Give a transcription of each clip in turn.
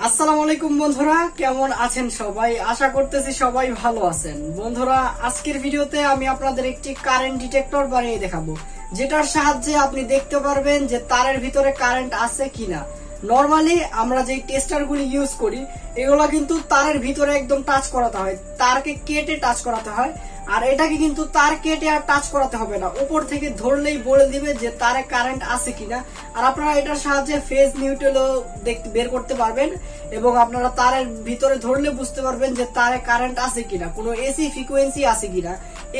আসসালামু আলাইকুম বন্ধুরা, কেমন আছেন সবাই? আশা করতেছি সবাই ভালো আছেন। বন্ধুরা, আজকের ভিডিওতে আমি আপনাদের একটি কারেন্ট ডিটেক্টর বানিয়ে দেখাবো, যেটার সাহায্যে আপনি দেখতে পারবেন যে তারের ভিতরে কারেন্ট আছে কিনা। নরমালি আমরা যে টেস্টারগুলি ইউজ করি এগুলা কিন্তু তারের ভিতরে একদম টাচ করাতে হয়, তারকে কেটে টাচ করাতে হয়। আর এটাকে কিন্তু তার কেটে আর টাচ করাতে হবে না, উপর থেকে ধরলেই বলে দিবে যে তারে কারেন্ট আছে কিনা। আর আপনারা এটার সাহায্যে ফেজ নিউট্রালও বের করতে পারবেন এবং আপনারা তারের ভিতরে ধরলে বুঝতে পারবেন যে তারে কারেন্ট আছে কিনা, কোনো এসি ফ্রিকোয়েন্সি আছে কিনা।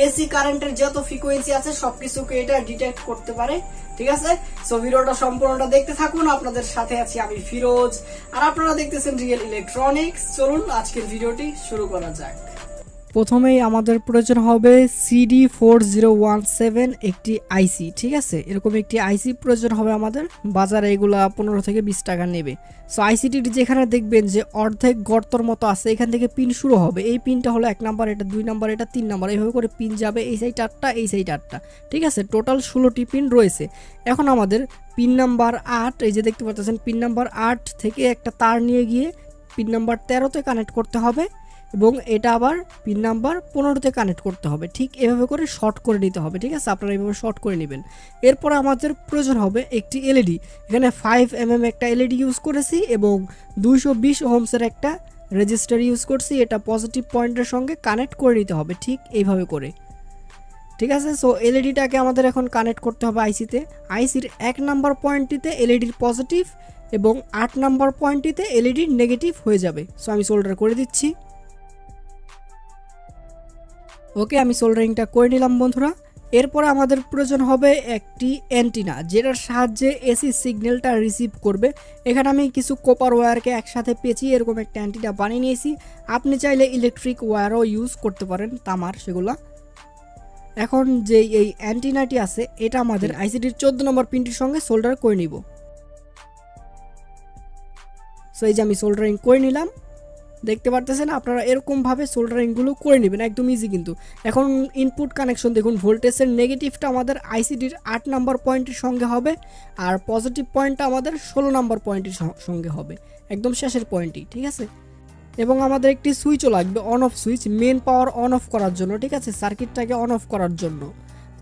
এসি কারেন্টের যত ফ্রিকোয়েন্সি আছে সবকিছুকে এটা ডিটেক্ট করতে পারে। ঠিক আছে, সো ভিডিওটা সম্পূর্ণটা দেখতে থাকুন। আপনাদের সাথে আছি আমি ফিরোজ, আর আপনারা দেখতেছেন রিয়েল ইলেকট্রনিক্স। চলুন আজকের ভিডিওটি শুরু করা যাক। প্রথমেই আমাদের প্রয়োজন হবে CD4017 একটি আইসি। ঠিক আছে, এরকম একটি আইসি প্রয়োজন হবে আমাদের। বাজারে এগুলা 15 থেকে 20 টাকা নেবে। সো আইসিটির যেখানে দেখবেন যে অর্ধেক গর্তর মতো আছে, এখান থেকে পিন শুরু হবে। এই পিনটা হলো 1 নাম্বার, এটা 2 নাম্বার, এটা 3 নাম্বার, এইভাবে করে পিন যাবে। এই সাইড 8টা, এই সাইড 8টা। ঠিক আছে, টোটাল 16টি পিন রয়েছে। এখন আমাদের পিন নাম্বার 8, এই যে দেখতে পাচ্ছেন, পিন নাম্বার 8 থেকে একটা তার নিয়ে গিয়ে পিন নাম্বার 13তে কানেক্ট করতে হবে এবং এটা আবার পিন নাম্বার 15তে কানেক্ট করতে হবে। ঠিক এভাবে করে শর্ট করে নিতে হবে। ঠিক আছে, আপনারা এইভাবে শর্ট করে নেবেন। এরপর আমাদের প্রয়োজন হবে একটি এলইডি। এখানে 5mm একটা এলইডি ইউজ করেছি এবং 220 ওহমসের একটা রেজিস্টার ইউজ করছি। এটা পজিটিভ পয়েন্টের সঙ্গে কানেক্ট করে নিতে হবে, ঠিক এইভাবে করে। ঠিক আছে, সো এলইডিটাকে আমাদের এখন কানেক্ট করতে হবে আইসিতে। আইসির 1 নাম্বার পয়েন্টটিতে এলইডির পজিটিভ এবং 8 নাম্বার পয়েন্টটিতে এলইডির নেগেটিভ হয়ে যাবে। সো আমি সোল্ডার করে দিচ্ছি। ওকে, আমি সোল্ডারিংটা করে নিলাম বন্ধুরা। এরপরে আমাদের প্রয়োজন হবে একটি অ্যান্টিনা, যেটার সাহায্যে এসি সিগন্যালটা রিসিভ করবে। এখানে আমি কিছু কপার ওয়্যারকে একসাথে পেঁচিয়ে এরকম একটা অ্যান্টিনা বানিয়ে নিয়েছি। আপনি চাইলে ইলেকট্রিক ওয়্যারও ইউজ করতে পারেন, তামার সেগুলা। এখন যে এই অ্যান্টিনাটি আছে, এটা আমাদের আইসিটির 14 নম্বর পিনটির সঙ্গে সোল্ডার করে নিব। সো এই যে আমি সোল্ডারিং করে নিলাম। দেখতে পারতেছেন, আপনারা এরকমভাবে সোল্ডারিংগুলো করে নেবেন, একদম ইজি কিন্তু। এখন ইনপুট কানেকশন দেখুন, ভোল্টেজের নেগেটিভটা আমাদের আইসিটির 8 নাম্বার পয়েন্টের সঙ্গে হবে আর পজিটিভ পয়েন্টটা আমাদের 16 নাম্বার পয়েন্টের সঙ্গে হবে, একদম শেষের পয়েন্টই। ঠিক আছে, এবং আমাদের একটি সুইচও লাগবে, on off switch, main power on off করার জন্য। ঠিক আছে, সার্কিটটাকে অন অফ করার জন্য।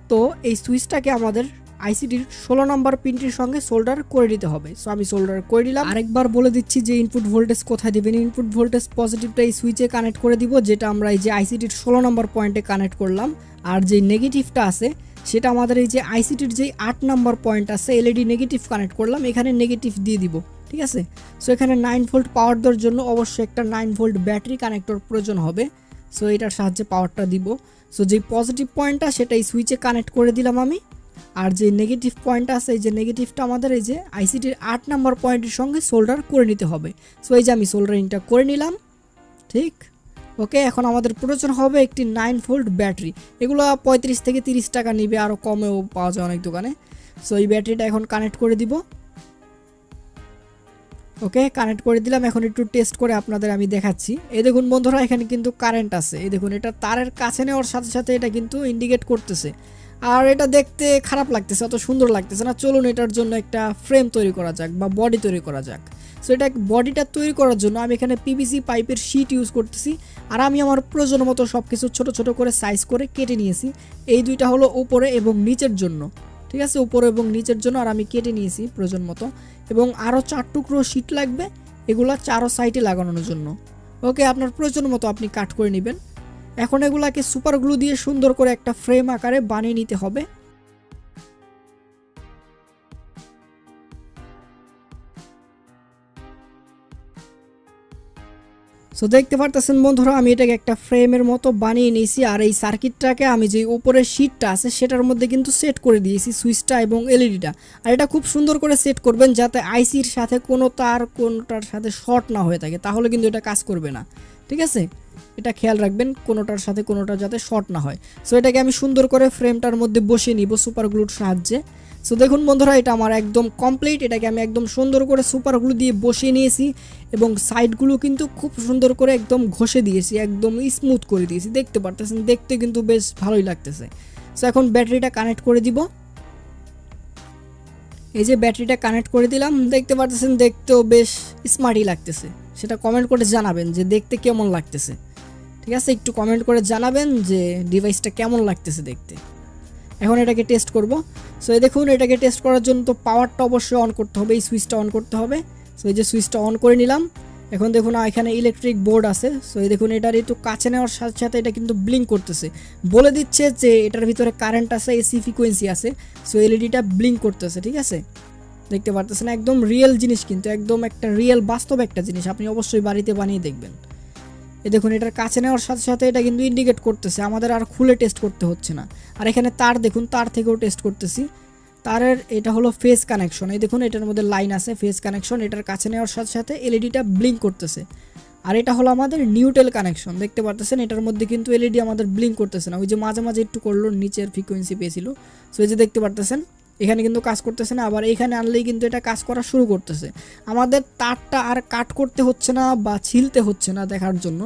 তো এই সুইচটাকে আমাদের আইসিটির 16 নম্বর পিনটির সঙ্গে সোল্ডার করে দিতে হবে। সো আমি সোল্ডার করে দিলাম। আরেকবার বলে দিচ্ছি যে ইনপুট ভোল্টেজ কোথায় দিবেন। ইনপুট ভোল্টেজ পজিটিভটা এই সুইচে কানেক্ট করে দিব, যেটা আমরা এই যে আইসিটির 16 নম্বর পয়েন্টে কানেক্ট করলাম। আর যে নেগেটিভটা আছে সেটা আমাদের এই যে আইসিটির যে 8 নম্বর পয়েন্ট আছে, এলইডি নেগেটিভ কানেক্ট করলাম, এখানে নেগেটিভ দিয়ে দিব। ঠিক আছে, সো এখানে 9 ভোল্ট পাওয়ার দেওয়ার জন্য অবশ্যই একটা 9 ভোল্ট ব্যাটারি কানেক্টর প্রয়োজন হবে। সো এটার সাহায্যে পাওয়ারটা দিব। সো যে পজিটিভ পয়েন্টটা সেটা এই সুইচে কানেক্ট করে দিলাম আমি। আর যে নেগেটিভ পয়েন্ট আছে, এই যে নেগেটিভটা আমাদের এই যে আইসিটির 8 নাম্বার পয়েন্টের সঙ্গে সোল্ডার করে নিতে হবে। সো এই যে আমি সোল্ডারিংটা করে নিলাম। ঠিক, ওকে। এখন আমাদের প্রয়োজন হবে একটি 9 ভোল্ট ব্যাটারি। এগুলো 35 থেকে 30 টাকা নিবে, আরও কমেও পাওয়া যায় অনেক দোকানে। সো এই ব্যাটারিটা এখন কানেক্ট করে দিব। ওকে, কানেক্ট করে দিলাম। এখন একটু টেস্ট করে আপনাদের আমি দেখাচ্ছি। এই দেখুন বন্ধুরা, এখানে কিন্তু কারেন্ট আছে। এই দেখুন, এটা তারের কাছে নেওয়ার সাথে সাথে এটা কিন্তু ইন্ডিকেট করতেছে। আর এটা দেখতে খারাপ লাগতেছে, অত সুন্দর লাগতেছে না। চলুন এটার জন্য একটা ফ্রেম তৈরি করা যাক বা বডি তৈরি করা যাক। সো এটা বডিটা তৈরি করার জন্য আমি এখানে পিভিসি পাইপের শিট ইউজ করতেছি। আর আমি আমার প্রয়োজন মতো সব কিছু ছোটো ছোটো করে সাইজ করে কেটে নিয়েছি। এই দুইটা হলো উপরে এবং নিচের জন্য। ঠিক আছে, উপরে এবং নিচের জন্য। আর আমি কেটে নিয়েছি প্রয়োজন মতো। এবং আরও 4 টুকরো শিট লাগবে, এগুলা 4 সাইডে লাগানোর জন্য। ওকে, আপনার প্রয়োজন মতো আপনি কাট করে নেবেন। এখন এগুলাকে সুপার গ্লু দিয়ে সুন্দর করে একটা ফ্রেম আকারে বানিয়ে নিতে হবে। সো দেখতে পারতেছেন বন্ধুরা, আমি এটাকে একটা ফ্রেমের মতো বানিয়ে নিয়েছি। আর এই সার্কিটটাকে আমি যে উপরের শিটটা আছে সেটার মধ্যে কিন্তু সেট করে দিয়েছি, সুইচটা এবং এলইডিটা। আর এটা খুব সুন্দর করে সেট করবেন যাতে আইসির সাথে কোনো তার কোনোটার সাথে শর্ট না হয়ে থাকে, তাহলে কিন্তু এটা কাজ করবে না। ঠিক আছে, এটা খেয়াল রাখবেন, কোনোটার সাথে কোনোটা যাতে শর্ট না হয়। সো এটাকে আমি সুন্দর করে ফ্রেমটার মধ্যে বসিয়ে নিব সুপার গ্লুর সাহায্যে। সো দেখুন বন্ধুরা, এটা আমার একদম কমপ্লিট। এটাকে আমি একদম সুন্দর করে সুপার গ্লু দিয়ে বসিয়ে নিয়েছি এবং সাইডগুলো কিন্তু খুব সুন্দর করে একদম ঘষে দিয়েছি, একদম স্মুথ করে দিয়েছি। দেখতে পারতেছেন, দেখতে কিন্তু বেশ ভালোই লাগতেছে। সো এখন ব্যাটারিটা কানেক্ট করে দিব। এই যে ব্যাটারিটা কানেক্ট করে দিলাম, দেখতে পারতেছেন দেখতেও বেশ স্মার্টই লাগতেছে। সেটা কমেন্ট করে জানাবেন যে দেখতে কেমন লাগতেছে। ঠিক আছে, একটু কমেন্ট করে জানাবেন যে ডিভাইসটা কেমন লাগতেছে দেখতে। এখন এটাকে টেস্ট করব। সো এই দেখুন, এটাকে টেস্ট করার জন্য তো পাওয়ারটা অবশ্যই অন করতে হবে, এই সুইচটা অন করতে হবে। সো এই যে সুইচটা অন করে নিলাম। এখন দেখুন এখানে ইলেকট্রিক বোর্ড আছে। সো এই দেখুন, এটার একটু কাছে নেওয়ার সাথে সাথে এটা কিন্তু ব্লিঙ্ক করতেছে, বলে দিচ্ছে যে এটার ভিতরে কারেন্ট আছে, এসি ফ্রিকোয়েন্সি আছে। সো এলইডিটা ব্লিঙ্ক করতেছে। ঠিক আছে, দেখতে পারতেছেন, একদম রিয়েল জিনিস, কিন্তু একদম একটা রিয়েল বাস্তব একটা জিনিস, আপনি অবশ্যই বাড়িতে বানিয়ে দেখবেন। এই দেখুন, এটার কাছে নেওয়ার সাথে সাথে এটা কিন্তু ইন্ডিকেট করতেছে, আমাদের আর খুলে টেস্ট করতে হচ্ছে না। আর এখানে তার দেখুন, তার থেকেও টেস্ট করতেছি। তারের এটা হলো ফেজ কানেকশন, এই দেখুন এটার মধ্যে লাইন আছে, ফেজ কানেকশন। এটার কাছে নেওয়ার সাথে সাথে এলইডিটা ব্লিঙ্ক করতেছে। আর এটা হলো আমাদের নিউট্রাল কানেকশন, দেখতে পারতেছেন এটার মধ্যে কিন্তু এলইডি আমাদের ব্লিঙ্ক করতেছে না, ওই যে মাঝে মাঝে একটু করলো, নিচের ফ্রিকোয়েন্সি পেয়েছিল। সো এই যে দেখতে পারতেছেন এখানে কিন্তু কাজ করতেছে না, আবার এখানে আনলেই কিন্তু এটা কাজ করা শুরু করতেছে। আমাদের তারটা আর কাট করতে হচ্ছে না বা ছিলতে হচ্ছে না দেখার জন্য,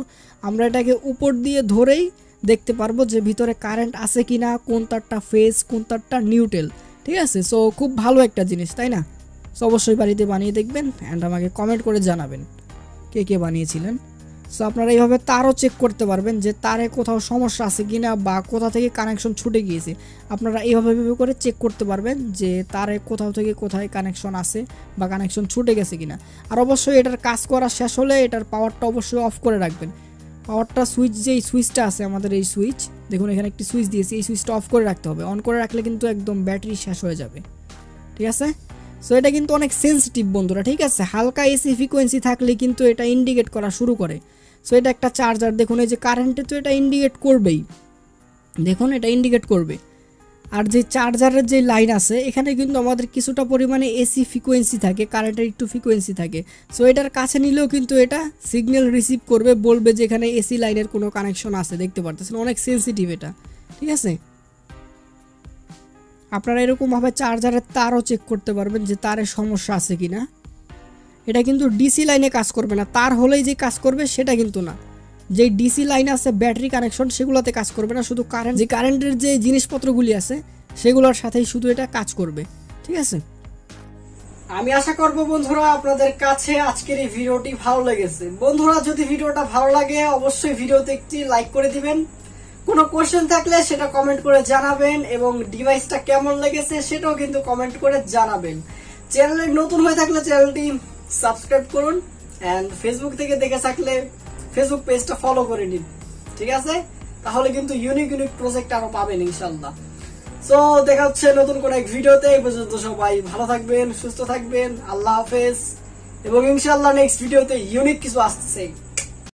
আমরা এটাকে উপর দিয়ে ধরেই দেখতে পারবো যে ভিতরে কারেন্ট আছে কি না, কোন তারটা ফেজ, কোন তারটা নিউট্রাল। ঠিক আছে, সো খুব ভালো একটা জিনিস, তাই না? সো অবশ্যই বাড়িতে বানিয়ে দেখবেন অ্যান্ড আমাকে কমেন্ট করে জানাবেন কে কে বানিয়েছিলেন। সো আপনারা এইভাবে তারও চেক করতে পারবেন যে তারে কোথাও সমস্যা আছে কিনা বা কোথা থেকে কানেকশন ছুটে গিয়েছে। আপনারা এইভাবে করে চেক করতে পারবেন যে তারে কোথাও থেকে কোথায় কানেকশন আছে বা কানেকশন ছুটে গেছে কিনা। আর অবশ্যই এটার কাজ করা শেষ হলে এটার পাওয়ারটা অবশ্যই অফ করে রাখবেন। পাওয়ারটা সুইচ, যে সুইচটা আছে আমাদের, এই সুইচ দেখুন এখানে একটি সুইচ দিয়েছি, এই সুইচটা অফ করে রাখতে হবে। অন করে রাখলে কিন্তু একদম ব্যাটারি শেষ হয়ে যাবে। ঠিক আছে, সো এটা কিন্তু অনেক সেন্সিটিভ বন্ধুরা। ঠিক আছে, হালকা এসি ফ্রিকোয়েন্সি থাকলে কিন্তু এটা ইন্ডিকেট করা শুরু করে। সো এটা একটা চার্জার, দেখুন এই যে কারেন্টে তো এটা ইন্ডিকেট করবেই, দেখুন এটা ইন্ডিকেট করবে। আর যে চার্জারের যে লাইন আছে এখানে কিন্তু আমাদের কিছুটা পরিমাণে এসি ফ্রিকোয়েন্সি থাকে, কারেন্টের একটু ফ্রিকোয়েন্সি থাকে। সো এটার কাছে নিলেও কিন্তু এটা সিগন্যাল রিসিভ করবে, বলবে যে এখানে এসি লাইনের কোনো কানেকশন আছে। দেখতে পারতেছেন অনেক সেন্সিটিভ এটা। ঠিক আছে, আপনারা এরকমভাবে চার্জারের তারও চেক করতে পারবেন যে তারের সমস্যা আছে কিনা। এটা কিন্তু ডিসি লাইনে কাজ করবে না, তার হলেই যে কাজ করবে সেটা কিন্তু না। যে ডিসি লাইন আছে ব্যাটারি কানেকশন সেগুলোতে কাজ করবে না, শুধু কারেন্ট, যে কারেন্টের যে জিনিসপত্রগুলি আছে সেগুলোর সাথেই শুধু এটা কাজ করবে। ঠিক আছে, আমি আশা করব বন্ধুরা আপনাদের কাছে আজকের এই ভিডিওটি ভালো লেগেছে। বন্ধুরা যদি ভিডিওটা ভালো লাগে অবশ্যই ভিডিওতে একটি লাইক করে দিবেন, কোনো কোশ্চেন থাকলে সেটা কমেন্ট করে জানাবেন, এবং ডিভাইসটা কেমন লেগেছে সেটাও কিন্তু কমেন্ট করে জানাবেন। চ্যানেলে নতুন হয়ে থাকলে চ্যানেলটি সাবস্ক্রাইব করুন, এন্ড ফেসবুক থেকে দেখে থাকলে ফেসবুক পেজটা ফলো করে নিন। ঠিক আছে, তাহলে কিন্তু ইউনিক প্রজেক্ট আরো পাবেন ইনশাল্লাহ। সো দেখা হচ্ছে নতুন কোন এক ভিডিওতে। এই পর্যন্ত সবাই ভালো থাকবেন, সুস্থ থাকবেন, আল্লাহ হাফেজ, এবং ইনশাল্লাহ নেক্সট ভিডিওতে ইউনিক কিছু আসতেছে।